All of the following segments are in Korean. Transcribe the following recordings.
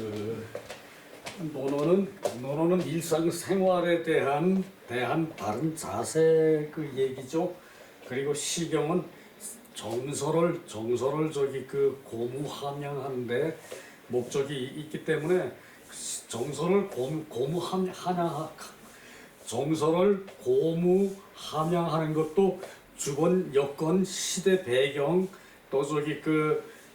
그 논어는 일상생활에 대한 바른 자세 그 얘기죠. 그리고 시경은 정서를 저기 그 고무함양하는데 목적이 있기 때문에 정서를 정서를 고무함양하는 것도 주변 여건 시대 배경 또 저기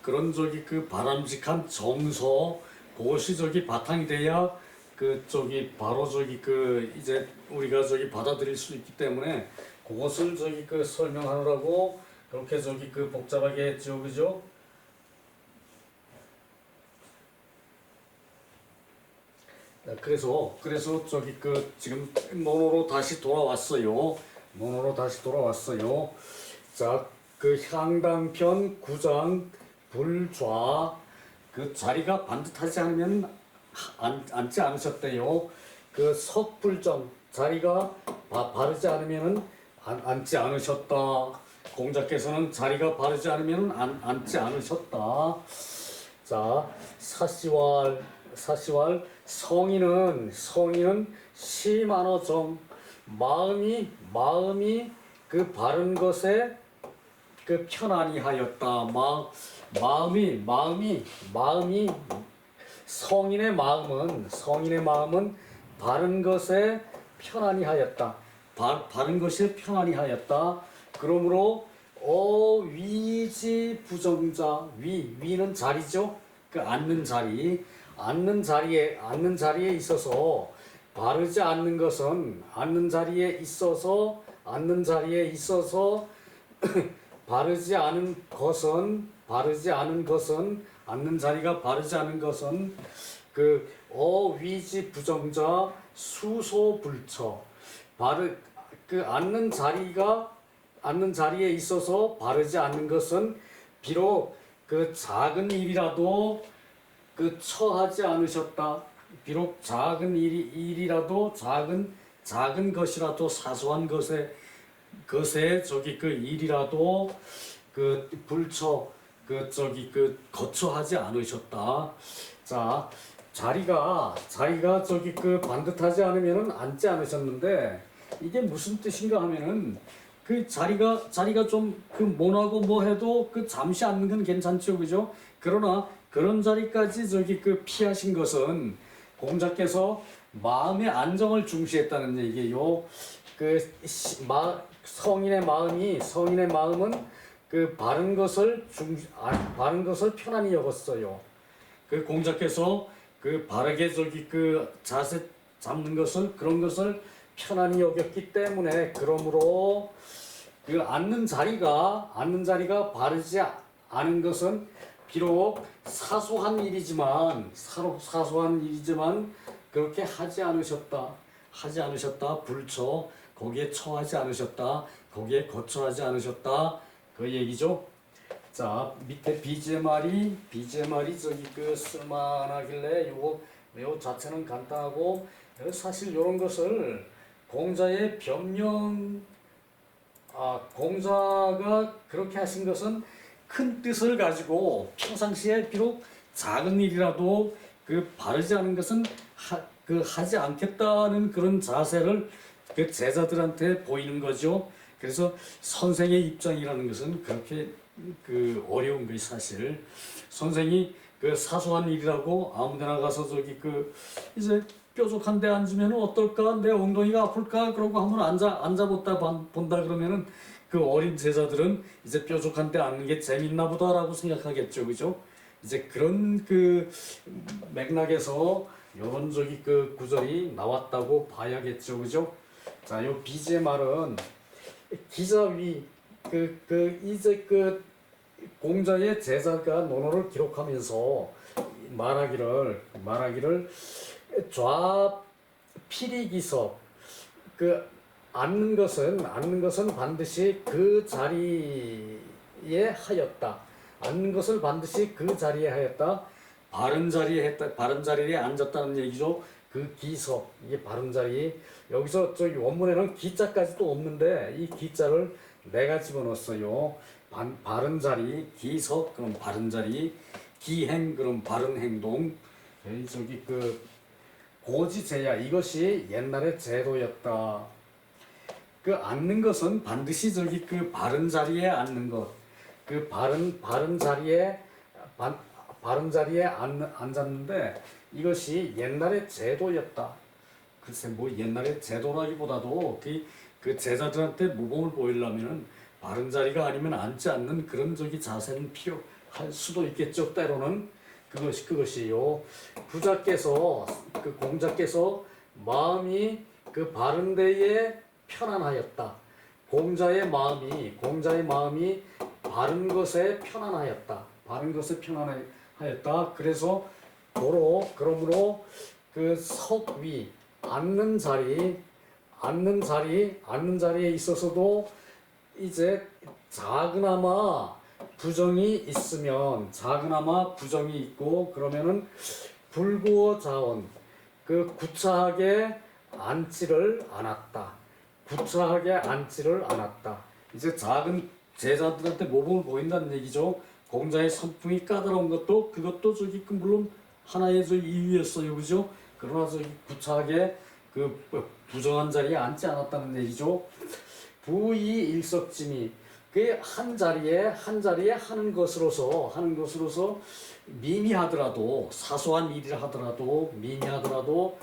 그런 저기 그 바람직한 정서 그것이 저기 바탕이 돼야 그 저기 바로 저기 그 이제 우리가 저기 받아들일 수 있기 때문에 그것을 저기 그 설명하느라고 그렇게 저기 그 복잡하게 했죠, 그죠? 그래서 저기 그 지금 논어로 다시 돌아왔어요. 자, 그 향당편 9장 불좌 그 자리가 반듯하지 않으면 앉지 않으셨대요. 그 석불정 자리가 바르지 않으면은 앉지 않으셨다. 공자께서는 자리가 바르지 않으면 앉지 않으셨다. 자, 사시왈 성인은 심안어정 마음이 그 바른 것에 그 편안히 하였다. 마음이 성인의 마음은 바른 것에 편안히 하였다. 바른 것에 편안히 하였다. 그러므로 위지 부정자 위는 자리죠. 그 앉는 자리에 있어서 바르지 않는 것은 앉는 자리에 있어서 바르지 않은 것은 앉는 자리가 바르지 않은 것은 그 위지 부정자 수소불처 그 앉는 자리에 있어서 바르지 않는 것은 비록 그 작은 일이라도 그 처하지 않으셨다. 비록 작은 일이라도 작은 것이라도 사소한 것에 저기 그 일이라도 그 불처 그 저기 그 거처하지 않으셨다. 자, 자리가 저기 그 반듯하지 않으면은 앉지 않으셨는데 이게 무슨 뜻인가 하면은 그 자리가 좀 그 모나고 뭐 해도 그 잠시 앉는 건 괜찮죠, 그죠? 그러나 그런 자리까지 저기 그 피하신 것은 공자께서 마음의 안정을 중시했다는 얘기예요. 그 성인의 마음은 그 바른 것을 편안히 여겼어요. 그 공자께서 그 바르게 저기 그 자세 잡는 그런 것을 편안히 여겼기 때문에 그러므로 그 앉는 자리가 바르지 않은 것은 비록 사소한 일이지만 그렇게 하지 않으셨다. 불처 거기에 처하지 않으셨다. 거기에 거처하지 않으셨다. 그 얘기죠. 자, 밑에 비제말이 저기 그 쓸만하길래 요 자체는 간단하고 사실 요런 것을 공자의 공자가 그렇게 하신 것은 큰 뜻을 가지고 평상시에 비록 작은 일이라도 그 바르지 않은 것은 하지 않겠다는 그런 자세를 그 제자들한테 보이는 거죠. 그래서 선생의 입장이라는 것은 그렇게 그 어려운 것이 사실 선생이 그 사소한 일이라고 아무데나 가서 저기 그 이제 뾰족한 데 앉으면 어떨까? 내 엉덩이가 아플까? 그러고 한번 앉아본다 그러면은 그 어린 제자들은 이제 뾰족한 데 앉는 게 재밌나 보다라고 생각하겠죠. 그죠? 이제 그런 그 맥락에서 요런 저기 그 구절이 나왔다고 봐야겠죠. 그죠? 자, 요 비제 말은 기자위 이제 그 공자의 제자가 논어를 기록하면서 말하기를 좌피리기서 그 앉는 것은 반드시 그 자리에 하였다. 앉는 것을 반드시 그 자리에 하였다. 바른 자리에 앉았다는 얘기죠. 그 기서 이게 바른 자리. 여기서 저기 원문에는 기자까지도 없는데 이 기자를 내가 집어넣었어요. 바른 자리, 기서 그럼 바른 자리, 기행 그럼 바른 행동. 저기 그 고지제야 이것이 옛날의 제도였다. 그 앉는 것은 반드시 저기 그 바른 자리에 앉는 것. 그 바른 자리에 바른 자리에 앉았는데 이것이 옛날의 제도였다. 글쎄 뭐 옛날의 제도라기보다도 그 제자들한테 모범을 보이려면은 바른 자리가 아니면 앉지 않는 그런 저기 자세는 필요할 수도 있겠죠. 때로는 그것이요. 부자께서 그 공자께서 마음이 그 바른 데에 편안하였다. 공자의 마음이 바른 것에 편안하였다. 바른 것에 편안하였다. 그래서 그러므로 그 석위 앉는 자리에 있어서도 이제 작은아마 부정이 있고 그러면은 불구어자원 그 구차하게 앉지를 않았다. 이제 작은 제자들한테 모범을 보인다는 얘기죠. 공자의 선풍이 까다로운 것도 그것도 저기 물론 하나의 저 이유였어요, 그죠? 그러나 저기 구차하게 그 부정한 자리에 앉지 않았다는 얘기죠. 부의 일석짐이 그 한 자리에 하는 것으로서 미미하더라도 사소한 일이라 하더라도 미미하더라도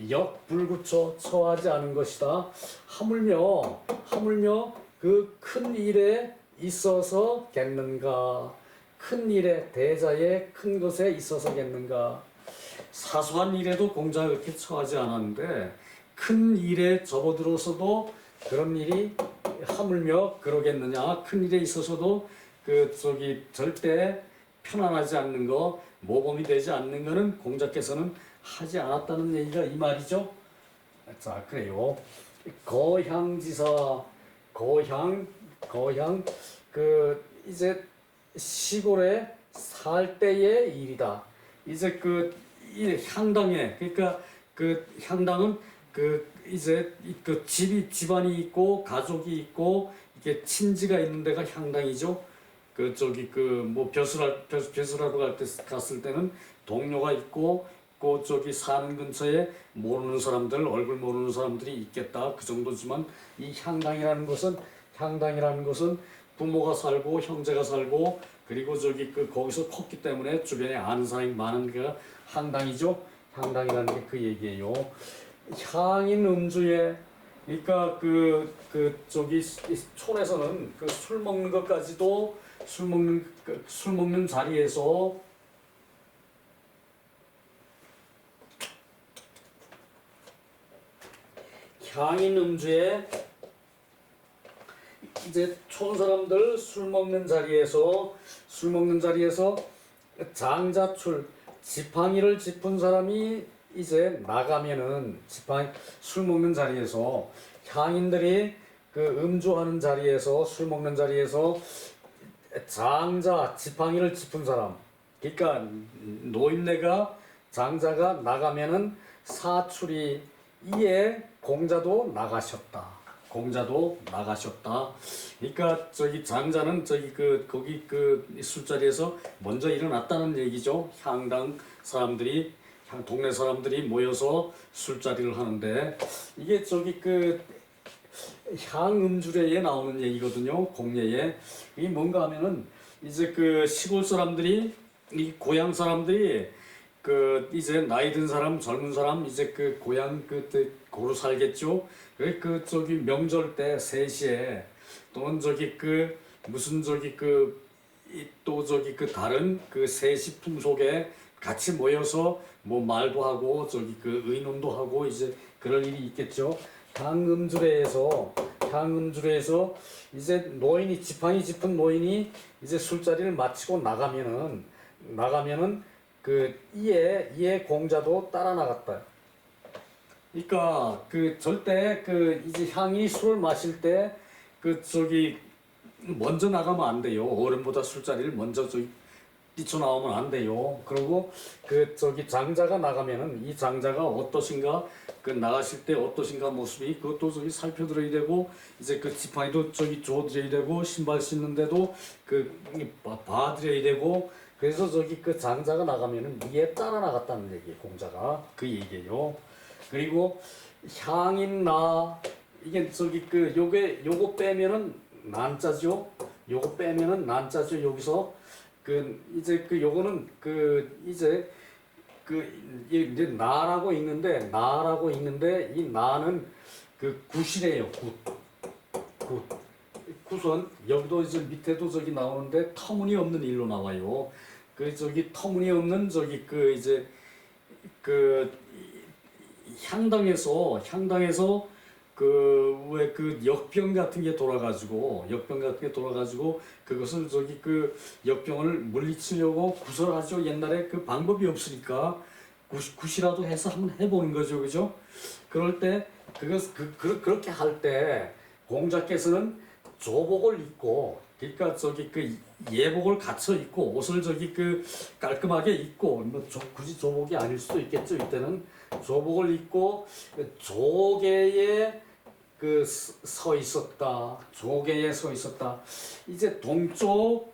역불구처 처하지 않은 것이다. 하물며 그 큰 일에 있어서겠는가? 큰 일에 대자의 큰 것에 있어서겠는가? 사소한 일에도 공자가 그렇게 처하지 않았는데 큰 일에 접어들어서도 그런 일이 하물며 그러겠느냐? 큰 일에 있어서도 그 저기 절대 편안하지 않는 거, 모범이 되지 않는 거는 공자께서는 하지 않았다는 얘기가 이 말이죠. 자, 그래요. 거향지사, 거향 그 이제 시골에 살 때의 일이다. 이제 이 향당에 그러니까 그 향당은 그 이제 그 집안이 있고 가족이 있고 이게 친지가 있는 데가 향당이죠. 그 저기 그 뭐 벼슬하러 갔을 때는 동료가 있고 그 저기 사는 근처에 모르는 사람들 얼굴 모르는 사람들이 있겠다 그 정도지만 이 향당이라는 것은 부모가 살고 형제가 살고 그리고 저기 그 거기서 컸기 때문에 주변에 아는 사람이 많은 게 향당이죠. 향당이라는 게 그 얘기예요. 향인 음주에 그러니까 저기 촌에서는 그 술 먹는 것까지도 술 먹는 자리에서 향인 음주에 이제 촌 사람들 술 먹는 자리에서 장자출 지팡이를 짚은 사람이 이제 나가면은 술 먹는 자리에서 향인들이 그 음주하는 자리에서 술 먹는 자리에서 장자 지팡이를 짚은 사람 그러니까 노인네가 장자가 나가면은 사출이 이에 공자도 나가셨다. 그러니까 저기 장자는 저기 거기 술자리에서 먼저 일어났다는 얘기죠. 향당 사람들이 동네 사람들이 모여서 술자리를 하는데 이게 저기 향음주례에 나오는 얘기거든요. 공예에 이게 뭔가 하면은 이제 그 시골 사람들이 이 고향 사람들이 이제 나이 든 사람 젊은 사람 이제 고향 고루 살겠죠. 그 저기 명절 때 세시에 또는 저기 무슨 저기 또 저기 다른 세시 풍속에 같이 모여서 뭐 말도 하고 저기 의논도 하고 이제 그럴 일이 있겠죠. 향음주례에서 이제 노인이 지팡이 짚은 노인이 이제 술자리를 마치고 나가면은 이에 공자도 따라 나갔다. 그러니까 절대 이제 향이 술을 마실 때 저기 먼저 나가면 안 돼요. 어른보다 술자리를 먼저 저기 뛰쳐나오면 안 돼요. 그리고 저기 장자가 나가면은 이 장자가 어떠신가 나가실 때 어떠신가 모습이 그것도 저기 살펴드려야 되고 이제 지팡이도 저기 줘드려야 되고 신발 신는데도 봐드려야 되고 그래서 저기 그 장자가 나가면은 이에 따라 나갔다는 얘기, 공자가 그 얘기예요. 그리고 향인나 이게 저기 그 요거 빼면은 난자죠. 요거 빼면은 난자죠. 여기서 그 이제 그 요거는 그 이제 그 이제 나라고 있는데 이 나는 그 굿이래요. 굿. 굿은 여기도 이제 밑에도 저기 나오는데 터무니없는 일로 나와요. 그 저기 터무니없는 저기 그 이제 그 향당에서 그 왜 그 역병 같은 게 돌아가지고 그것을 저기 그 역병을 물리치려고 구설하죠. 옛날에 그 방법이 없으니까 굿이라도 해서 한번 해보는 거죠, 그죠? 그럴 때 그렇게 할 때 공자께서는 조복을 입고, 그러니까 저기 그 예복을 갖춰 입고 옷을 저기 그 깔끔하게 입고, 뭐 굳이 조복이 아닐 수도 있겠죠. 이때는 조복을 입고 조계에 그 서 있었다. 조계에 서 있었다. 이제 동쪽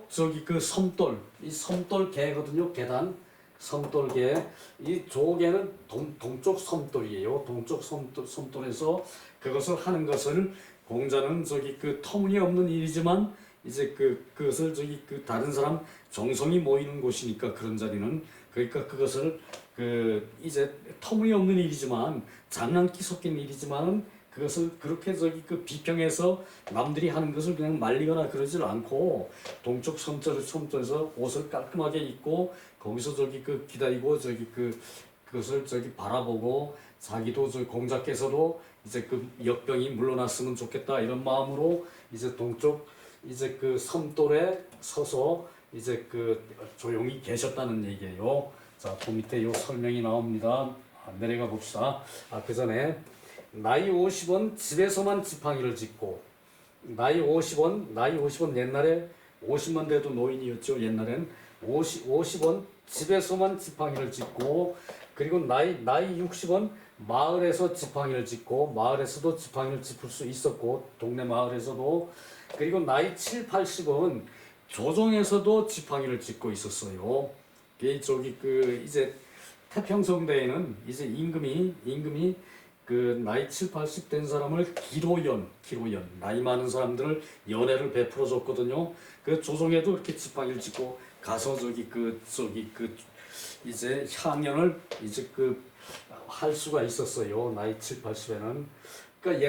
저기 그 섬돌, 이 섬돌계거든요. 계단 섬돌계. 이 조계는 동쪽 섬돌이에요. 동쪽 섬돌에서 그것을 하는 것을 공자는 저기 그 터무니없는 일이지만 이제 그것을 저기 그 다른 사람 정성이 모이는 곳이니까 그런 자리는, 그러니까 그것을 그 이제 터무니없는 일이지만 장난기 섞인 일이지만 그것을 그렇게 저기 그 비평해서 남들이 하는 것을 그냥 말리거나 그러질 않고 동쪽 섬돌에서 옷을 깔끔하게 입고 거기서 저기 그 기다리고 저기 그것을 저기 바라보고, 자기도 저 공자께서도 이제 그 역병이 물러났으면 좋겠다 이런 마음으로 이제 동쪽 이제 그 섬돌에 서서 이제 그 조용히 계셨다는 얘기예요. 자, 그 밑에 요 설명이 나옵니다. 내려가 봅시다. 그 전에 나이 50원 집에서만 지팡이를 짚고, 나이 50원 옛날에 50만 돼도 노인이었죠. 옛날엔 50원 집에서만 지팡이를 짚고, 그리고 나이 60원 마을에서 지팡이를 짚고, 마을에서도 지팡이를 짚을 수 있었고, 동네 마을에서도. 그리고 나이 80은 조정에서도 지팡이를 짚고 있었어요. 저기 그 이제 태평성대에는 이제 임금이 그 나이 80 된 사람을 기로연 나이 많은 사람들을 연회를 베풀어 줬거든요. 그 조정에도 이렇게 지팡이를 짚고 가서 저기 그 이제 향연을 이제 그 할 수가 있었어요. 나이 80에는. 그러니까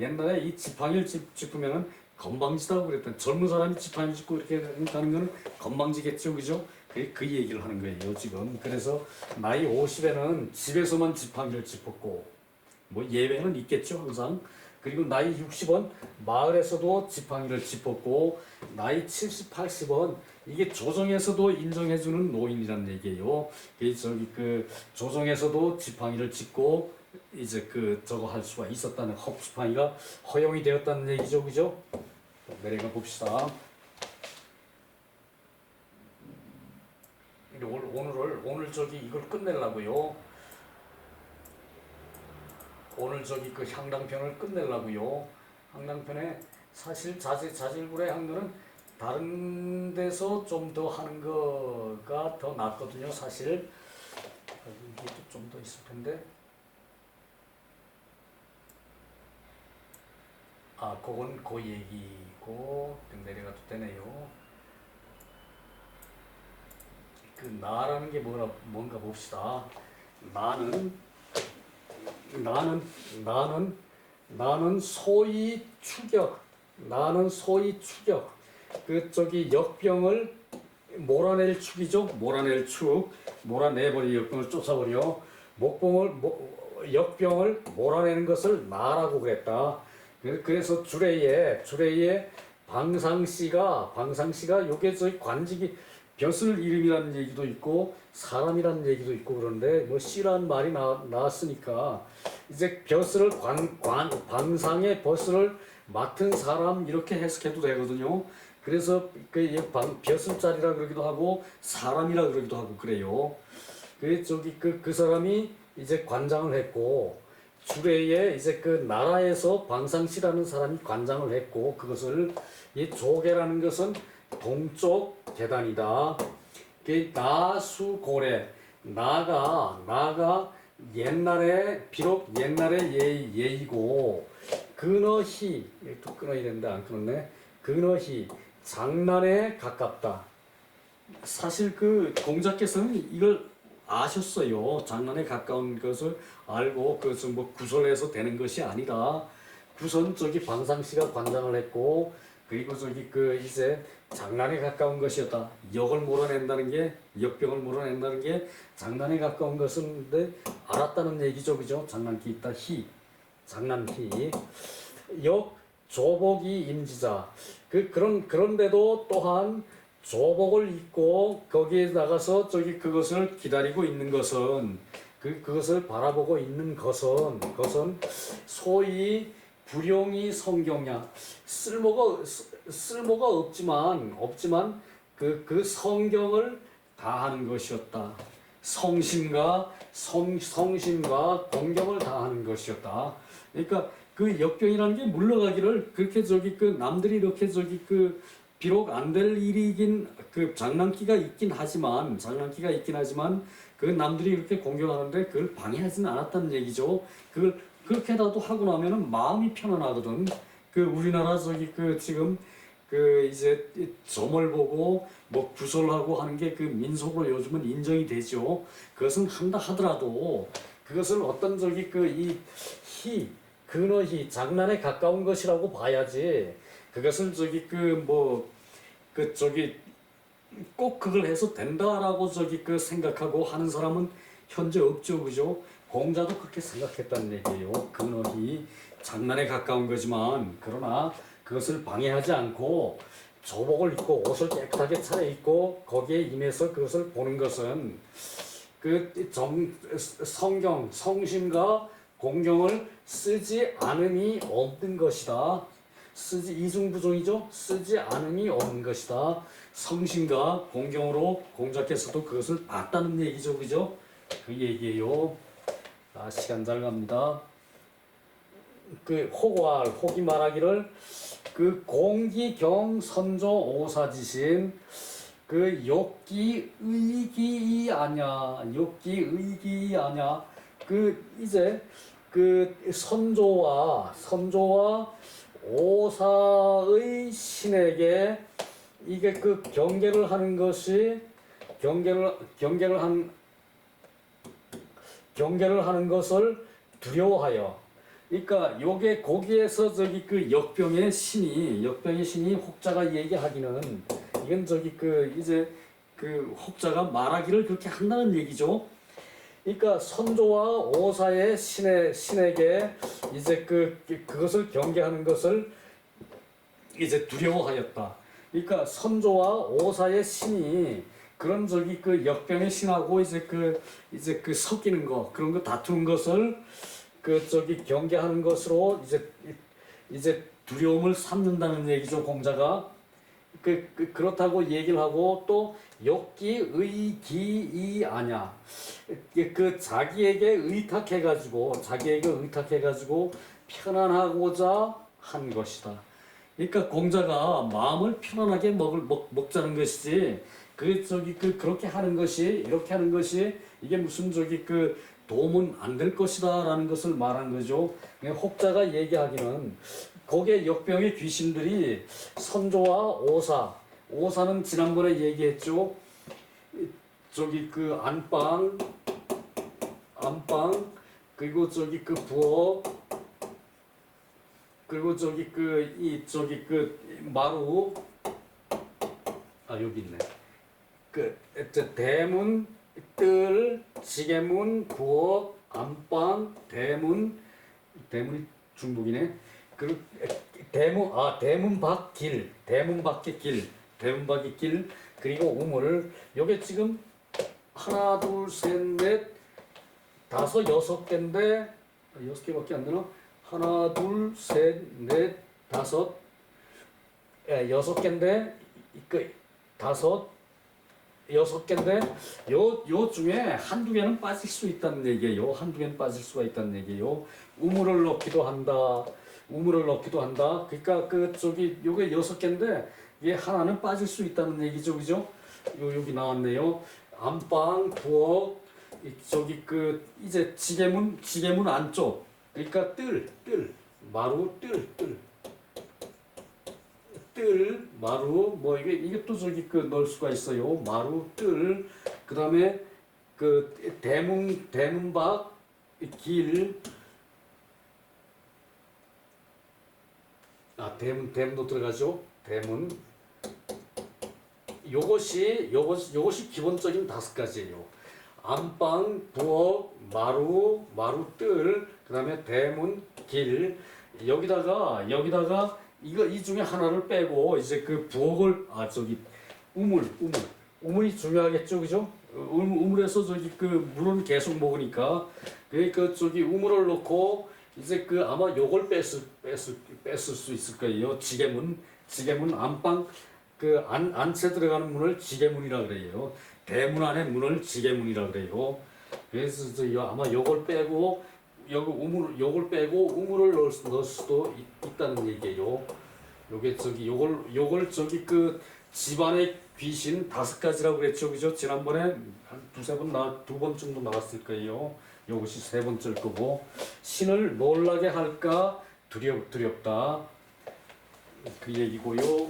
옛날에 이 지팡이를 짚으면은 건방지다고 그랬던, 젊은 사람이 지팡이 짚고 이렇게 가는 거는 건방지겠죠, 그죠? 그 얘기를 하는 거예요 지금. 그래서 나이 50에는 집에서만 지팡이를 짚었고, 뭐 예외는 있겠죠 항상. 그리고 나이 60은 마을에서도 지팡이를 짚었고, 나이 70, 80은 이게 조정에서도 인정해주는 노인이란 얘기예요. 저기 그 조정에서도 지팡이를 짚고 이제 그 저거 할 수가 있었다는, 지팡이가 허용이 되었다는 얘기죠, 그죠? 내려가 봅시다. 오늘 저기 이걸 끝내려고요. 오늘 저기 그 향당편을 끝내려고요. 향당편에 사실 자질구레 한 거는 다른 데서 좀 더 하는 거가 더 낫거든요. 사실 이게 좀 더 있을 텐데. 그건 그 얘기고 내려가도 되네요. 그 나라는 게 뭔가 봅시다. 나는 소위 추격. 그 저기 역병을 몰아낼 축이죠. 몰아내버리 역병을 쫓아버려. 역병을 몰아내는 것을 나라고 그랬다. 그래서 주례에 방상씨가 요게 저희 관직이 벼슬 이름이라는 얘기도 있고 사람이라는 얘기도 있고, 그런데 뭐 씨라는 말이 나왔으니까 이제 벼슬을 방상의 벼슬을 맡은 사람 이렇게 해석해도 되거든요. 그래서 그 벼슬자리라 그러기도 하고 사람이라 그러기도 하고 그래요. 그 사람이 이제 관장을 했고, 주례에 이제 그 나라에서 방상씨라는 사람이 관장을 했고, 그것을 이 조계라는 것은 동쪽 계단이다. 그 나수고래, 나가 옛날에 비록 옛날의 예이고 근어희, 또 끊어야 된다. 안 끊었네. 근어희 장난에 가깝다. 사실 그 공자께서는 이걸 아셨어요. 장난에 가까운 것을 알고 그것을 뭐 구설해서 되는 것이 아니다. 구선 저기 방상씨가 관장을 했고 그리고 저기 그 이제 장난에 가까운 것이었다. 역을 몰아낸다는 게 역병을 몰아낸다는 게 장난에 가까운 것인데 알았다는 얘기죠, 그죠? 장난기 있다 장난기 역 조복이 임지자 그런데도 또한 조복을 입고 거기에 나가서 저기 그것을 기다리고 있는 것은 그것을 바라보고 있는 것은 소위 불용이 성경이야. 쓸모가 없지만 그 성경을 다하는 것이었다. 성심과 공경을 다하는 것이었다. 그러니까 그 역병이라는 게 물러가기를 그렇게 저기 그 남들이 이렇게 저기 그 비록 안 될 일이긴 그 장난기가 있긴 하지만 그 남들이 이렇게 공경하는데 그걸 방해하지는 않았다는 얘기죠. 그걸 그렇게라도 하고 나면은 마음이 편안하거든. 그 우리나라 저기 그 지금 그 이제 점을 보고 뭐 구설하고 하는 게 그 민속으로 요즘은 인정이 되죠. 그것은 한다 하더라도 그것을 어떤 저기 그 이 근어희 장난에 가까운 것이라고 봐야지. 그것을 저기 그 뭐 그 저기 꼭 그걸 해서 된다라고 저기 그 생각하고 하는 사람은 현재 없죠, 그죠? 공자도 그렇게 생각했다는 얘기예요. 근어희 장난에 가까운 거지만 그러나 그것을 방해하지 않고 조복을 입고 옷을 깨끗하게 차려입고 거기에 임해서 그것을 보는 것은 그 성경, 성심과 공경을 쓰지 않음이 없는 것이다. 이중부종이죠. 쓰지 않음이 없는 것이다. 성심과 공경으로 공자께서도 그것을 봤다는 얘기죠, 그죠? 그 얘기예요. 시간 잘 갑니다. 그 혹이 말하기를 그 공기경 선조 오사지신 그 욕기의기 아냐 그 이제 그 선조와 오사의 신에게 이게 그 경계를 하는 것이 경계를 하는 것을 두려워하여. 그러니까 요게 거기에서 저기 그 역병의 신이 혹자가 얘기하기는 이건 저기 그 이제 그 혹자가 말하기를 그렇게 한다는 얘기죠. 그러니까 선조와 오사의 신에게 이제 그것을 경계하는 것을 이제 두려워하였다. 그러니까 선조와 오사의 신이 그런 저기 그 역병의 신하고 이제 그 섞이는 거 그런 거 다투는 것을 그 저기 경계하는 것으로 이제 두려움을 삼는다는 얘기죠, 공자가. 그렇다고 얘기를 하고 또 욕기의기이 아냐. 그 자기에게 의탁해가지고 편안하고자 한 것이다. 그러니까 공자가 마음을 편안하게 먹자는 것이지. 그렇게 하는 것이 이렇게 하는 것이 이게 무슨 저기 그 도움은 안 될 것이다라는 것을 말한 거죠. 혹자가 얘기하기는 거기에 역병의 귀신들이 선조와 오사는 지난번에 얘기했죠. 저기 그 안방 그리고 저기 그 부엌 그리고 저기 그 마루 여기 있네. 대문, 뜰, 지게문, 부엌, 안방, 대문이 중복이네. 그리고 대문 밖의 길, 그리고 우물. 요게 지금 하나, 둘, 셋, 넷, 다섯, 여섯 개인데 6개밖에 안 되나? 하나, 둘, 셋, 넷, 다섯, 6개인데 여섯 개인데 요 중에 한두 개는 빠질 수 있다는 얘기예요. 한두 개는 빠질 수가 있다는 얘기예요. 우물을 넣기도 한다. 그러니까 요게 6개인데 이게 하나는 빠질 수 있다는 얘기죠, 그죠? 여기 나왔네요. 안방, 부엌, 저기 그 이제 지게문 안쪽, 그러니까 마루, 마루, 뭐 이게 또 저기 그 넣을 수가 있어요. 마루, 그다음에 그 대문 밖, 길, 대문도 들어가죠. 대문. 요것이 기본적인 5가지예요. 안방, 부엌, 마루, 그다음에 대문, 길. 여기다가 이 중에 하나를 빼고 이제 그 부엌을 우물이 중요하겠죠, 그죠? 우물에서 저기 그 물은 계속 먹으니까 그러니까 저기 우물을 넣고 이제 그 아마 요걸 뺐을 수 있을 거예요. 지게문 안방 그 안채 들어가는 문을 지게문이라 그래요. 대문 안에 문을 지게문이라 그래요. 그래서 아마 요걸 빼고 요걸 빼고 우물을 넣을 수도 있다는 얘기예요. 요걸 저기 그 집안의 귀신 5가지라고 그랬죠, 그죠? 지난번에 한 2번 정도 나왔을 거예요. 요것이 3번째일 거고, 신을 놀라게 할까 두렵다 그 얘기고요.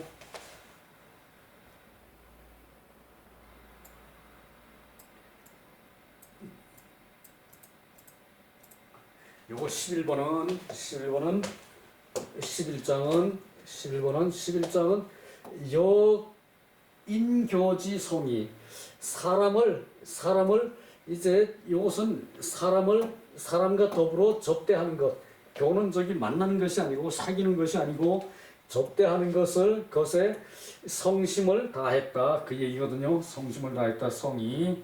요거 11번은 요 인교지송이 사람을 이제 요것은 사람과 더불어 접대하는 것. 교는 저기 만나는 것이 아니고 사귀는 것이 아니고 접대하는 것에 성심을 다했다 그 얘기거든요. 성심을 다했다. 성이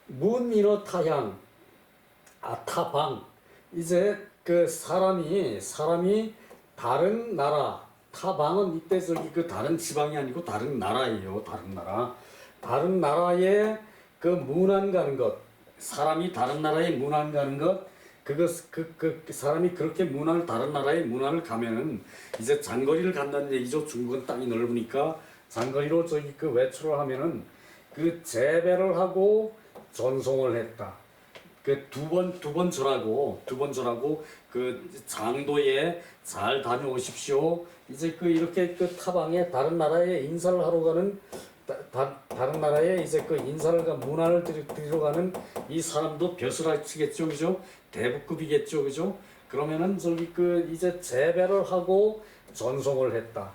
문이너 타향 타방. 이제 그 사람이 다른 나라, 타방은 이때 저기 그 다른 지방이 아니고 다른 나라예요. 다른 나라에 그 문안 가는 것, 사람이 다른 나라에 문안 가는 것, 그 사람이 그렇게 다른 나라에 문안을 가면은 이제 장거리를 간다는 얘기죠. 중국은 땅이 넓으니까 장거리로 저기 그 외출을 하면은 그 재배를 하고 전송을 했다. 그 두 번 절하고 그 장도에 잘 다녀오십시오. 이제 그 이렇게 그 타방에 다른 나라에 인사를 하러 가는 다른 나라에 이제 그 인사를 문안을 드리러 가는 이 사람도 벼슬아치겠죠, 그죠? 대부급이겠죠, 그죠? 그러면은 저기 그 이제 재배를 하고 전송을 했다.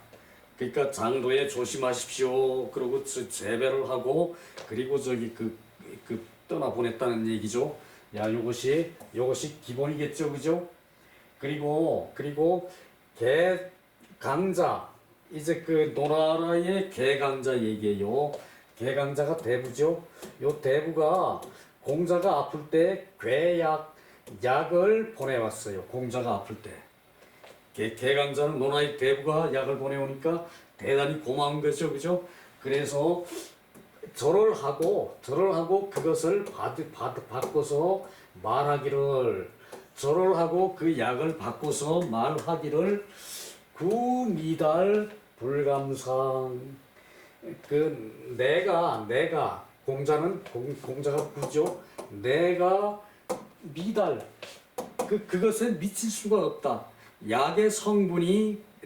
그러니까 장도에 조심하십시오. 그리고 재배를 하고 그리고 저기 그 떠나 보냈다는 얘기죠. 야, 요것이 기본이겠죠, 그죠? 그리고 개강자, 이제 그 노나라의 개강자 얘기예요. 개강자가 대부죠. 요 대부가 공자가 아플 때 약을 보내왔어요. 공자가 아플 때. 개강자는 노나라의 대부가 약을 보내오니까 대단히 고마운 거죠, 그죠? 그래서 절을 하고 그것을 바꿔서 말하기를, 절을 하고 그 약을 바꿔서 말하기를 구미달 불감상. 그 내가 공자가 구죠. 내가 미달 그것에 미칠 수가 없다.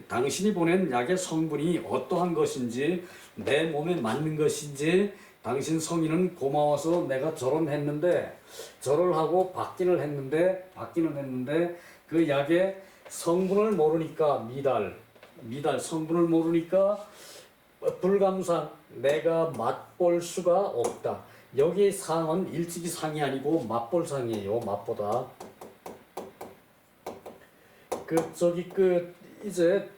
당신이 보낸 약의 성분이 어떠한 것인지, 내 몸에 맞는 것인지, 당신 성인은 고마워서 내가 절을 하고 받기는 했는데 그 약의 성분을 모르니까 미달 성분을 모르니까 불감상, 내가 맛볼 수가 없다. 여기 상은 일찍이 상이 아니고 맛볼 상이에요. 맛보다. 이제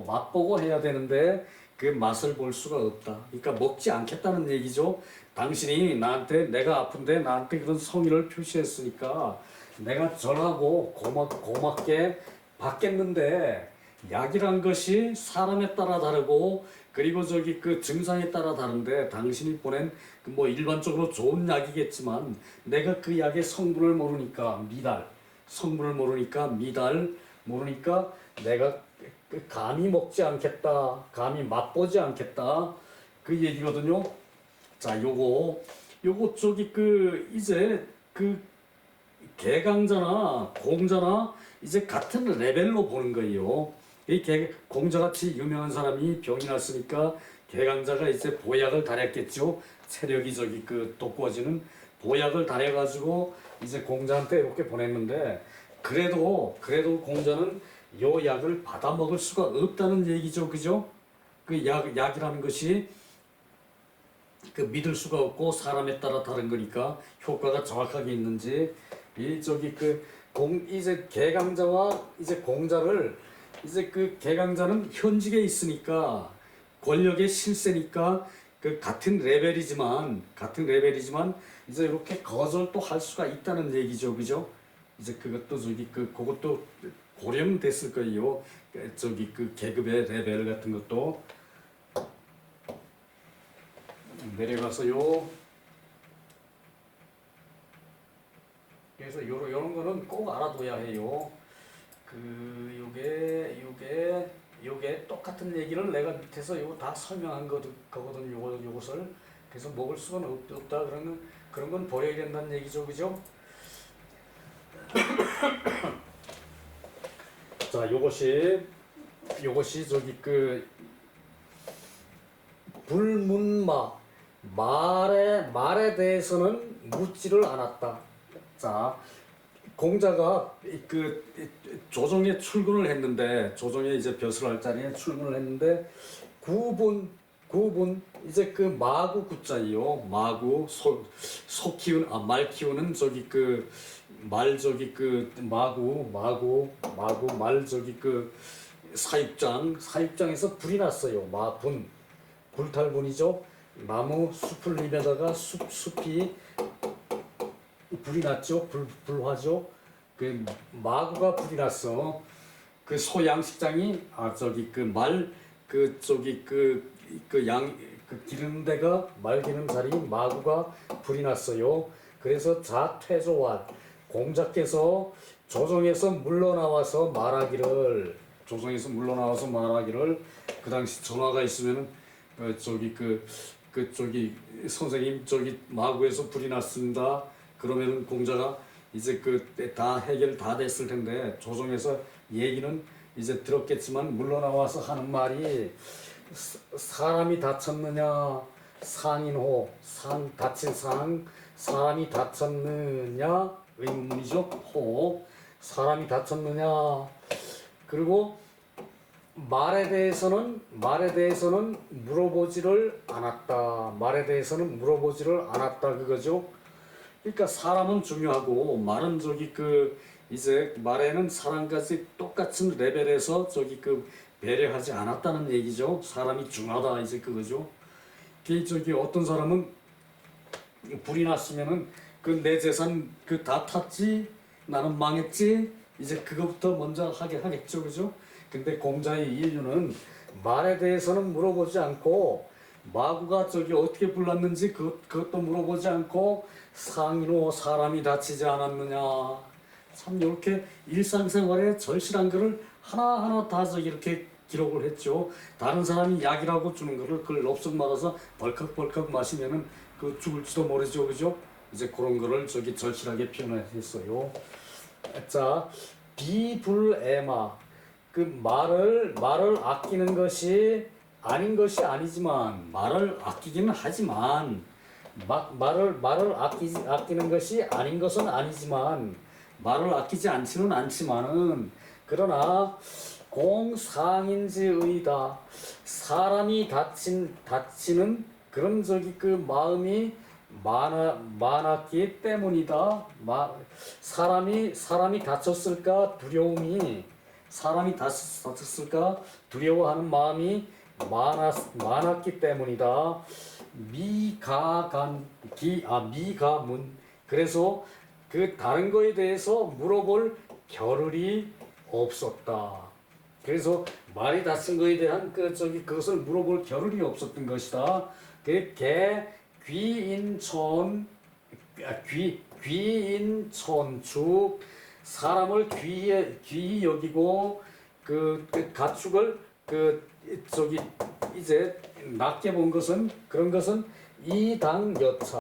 맛보고 해야 되는데 그 맛을 볼 수가 없다. 그러니까 먹지 않겠다는 얘기죠. 당신이 내가 아픈데 나한테 그런 성의를 표시했으니까 내가 절하고 고맙게 받겠는데, 약이란 것이 사람에 따라 다르고 그리고 그 증상에 따라 다른데, 당신이 보낸 뭐 일반적으로 좋은 약이겠지만 내가 그 약의 성분을 모르니까 미달, 내가 감히 먹지 않겠다, 감히 맛보지 않겠다 그 얘기거든요. 자, 요거 저기 이제 개강자나 공자나 이제 같은 레벨로 보는 거예요. 공자같이 유명한 사람이 병이 났으니까 개강자가 이제 보약을 다렸겠죠. 체력이 돋구어지는 보약을 다려가지고 이제 공자한테 이렇게 보냈는데, 그래도 공자는 요 약을 받아 먹을 수가 없다는 얘기죠. 그죠? 약이라는 것이 믿을 수가 없고 사람에 따라 다른 거니까 효과가 정확하게 있는지, 이제 개강자와 이제 공자를, 이제 개강자는 현직에 있으니까 권력의 실세니까 같은 레벨이지만 이제 이렇게 거절도 할 수가 있다는 얘기죠. 그죠? 이제 그것도 그것도 고려는 됐을 거예요. 계급의 레벨 같은 것도. 내려가서요. 그래서 요런 거는 꼭 알아둬야 해요. 요게 똑같은 얘기를 내가 밑에서 요거 다 설명한 거거든. 요것을. 그래서 먹을 수가 없다 그런 건 버려야 된다는 얘기죠. 그죠? 자, 요것이 불문마, 말에 대해서는 묻지를 않았다. 자, 공자가 조정에 출근을 했는데, 조정에 이제 벼슬할 자리에 출근을 했는데, 구분 이제 마구 구자예요. 마구 말 키우는 말 사육장에서 불이 났어요. 불탈분이죠. 나무 숲을 입에다가 숲이 불이 났죠. 불화죠. 마구가 불이 났어. 소양식장이 기르는 데가 말 기르는 자리 마구가 불이 났어요. 그래서 자퇴조환, 공자께서 조정에서 물러나와서 말하기를, 그 당시 전화가 있으면은 선생님 마구에서 불이 났습니다. 그러면은 공자가 이제 다 해결 다 됐을 텐데, 조정에서 얘기는 이제 들었겠지만 물러나와서 하는 말이, 사람이 다쳤느냐 상인호, 다친 사람이 다쳤느냐 의문문이죠. 호, 사람이 다쳤느냐. 그리고 말에 대해서는 물어보지를 않았다. 그거죠. 그러니까 사람은 중요하고 말은 이제 말에는 사람까지 똑같은 레벨에서 배려하지 않았다는 얘기죠. 사람이 중요하다 이제 그거죠. 어떤 사람은 불이 났으면은 내 재산 다 탔지, 나는 망했지, 이제 그것부터 먼저 하겠죠. 그죠? 근데 공자의 인류는 말에 대해서는 물어보지 않고, 마구가 어떻게 불났는지 그것도 물어보지 않고, 상인호, 사람이 다치지 않았느냐. 참 이렇게 일상생활에 절실한 거를 하나하나 다 이렇게 기록을 했죠. 다른 사람이 약이라고 주는 거를 그걸 럽석 말아서 벌컥벌컥 마시면은 죽을지도 모르죠. 그죠? 이제 그런 거를 절실하게 표현했어요. 자, 비불애마, 말을 아끼는 것이 아닌 것이 아니지만, 말을 아끼기는 하지만, 말을 아끼는 것이 아닌 것은 아니지만, 말을 아끼지 않지는 않지만은, 그러나 공상인지의다, 사람이 다치는 그런 마음이 많았기 때문이다. 사람이 다쳤을까 두려워하는 마음이 많았기 때문이다. 미가문. 그래서 다른 거에 대해서 물어볼 겨를이 없었다. 그래서 말이 다친 거에 대한 그것을 물어볼 겨를이 없었던 것이다. 귀인촌축, 사람을 귀히 여기고 그 가축을 저기 이제 낮게 본 것은 그런 것은 이 당 여차